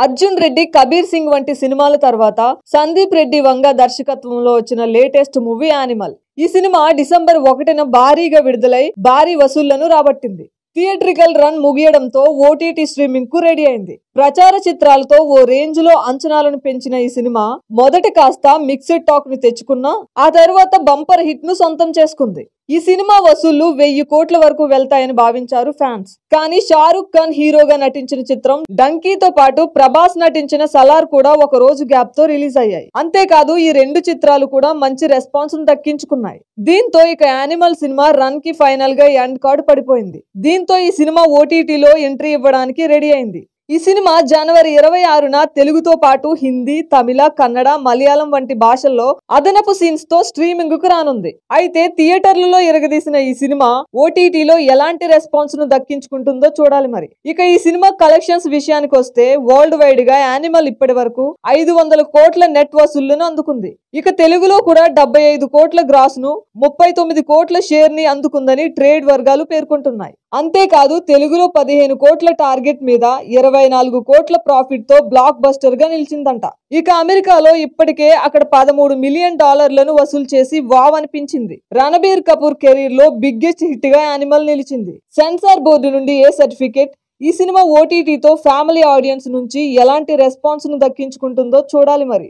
అర్జున్ రెడ్డి, కబీర్ సింగ్ వంటి సినిమాల తర్వాత సందీప్ రెడ్డి వంగ దర్శకత్వంలో వచ్చిన లేటెస్ట్ మూవీ యానిమల్. ఈ సినిమా డిసెంబర్ 1న భారీగా విడుదలై భారీ వసూళ్లను రాబట్టింది. థియేట్రికల్ రన్ ముగియడంతో ఓటీటీ స్ట్రీమింగ్ కు రెడీ అయింది. ప్రచార చిత్రాలతో ఓ రేంజ్ లో అంచనాలను పెంచిన ఈ సినిమా మొదట కాస్త మిక్స్డ్ టాక్ ని తెచ్చుకున్నా ఆ తర్వాత బంపర్ హిట్ ను సొంతం చేసుకుంది. ఈ సినిమా వసూళ్లు 1000 కోట్ల వరకు వెళ్తాయని భావించారు ఫ్యాన్స్. కానీ షారుఖ్ ఖాన్ హీరోగా నటించిన చిత్రం డంకీతో పాటు ప్రభాస్ నటించిన సలార్ కూడా ఒక రోజు గ్యాప్ తో రిలీజ్ అయ్యాయి. అంతేకాదు ఈ రెండు చిత్రాలు కూడా మంచి రెస్పాన్స్ ను దక్కించుకున్నాయి. దీంతో ఇక యానిమల్ సినిమా రన్ కి ఫైనల్ గా ఎండ్ కార్డ్ పడిపోయింది. దీంతో ఈ సినిమా ఓటీటీలో ఎంట్రీ ఇవ్వడానికి రెడీ అయింది. ఈ సినిమా జనవరి 26న తెలుగుతో పాటు హిందీ, తమిళ, కన్నడ, మలయాళం వంటి భాషల్లో అదనపు సీన్స్ తో స్ట్రీమింగ్ కు రానుంది. అయితే థియేటర్లలో ఇరగదీసిన ఈ సినిమా ఓటీటీలో ఎలాంటి రెస్పాన్స్ ను దక్కించుకుంటుందో చూడాలి మరి. ఇక ఈ సినిమా కలెక్షన్స్ విషయానికి వస్తే వరల్డ్ వైడ్ గా యానిమల్ ఇప్పటి వరకు 500 కోట్ల నెట్ వసూళ్లను అందుకుంది. ఇక తెలుగులో కూడా 75 కోట్ల గ్రాస్ ను, 39 కోట్ల షేర్ ని అందుకుందని ట్రేడ్ వర్గాలు పేర్కొంటున్నాయి. అంతేకాదు తెలుగులో 15 కోట్ల టార్గెట్ మీద 24 కోట్ల ప్రాఫిట్ తో బ్లాక్ బస్టర్ గా నిలిచిందంట. ఇక అమెరికాలో ఇప్పటికే అక్కడ $13 మిలియన్ వసూలు చేసి వావ్ అనిపించింది. రణబీర్ కపూర్ కెరీర్ లో బిగ్గెస్ట్ హిట్ గా యానిమల్ నిలిచింది. సెన్సార్ బోర్డు నుండి ఏ సర్టిఫికేట్, ఈ సినిమా ఓటీటీతో ఫ్యామిలీ ఆడియన్స్ నుంచి ఎలాంటి రెస్పాన్స్ ను దక్కించుకుంటుందో చూడాలి మరి.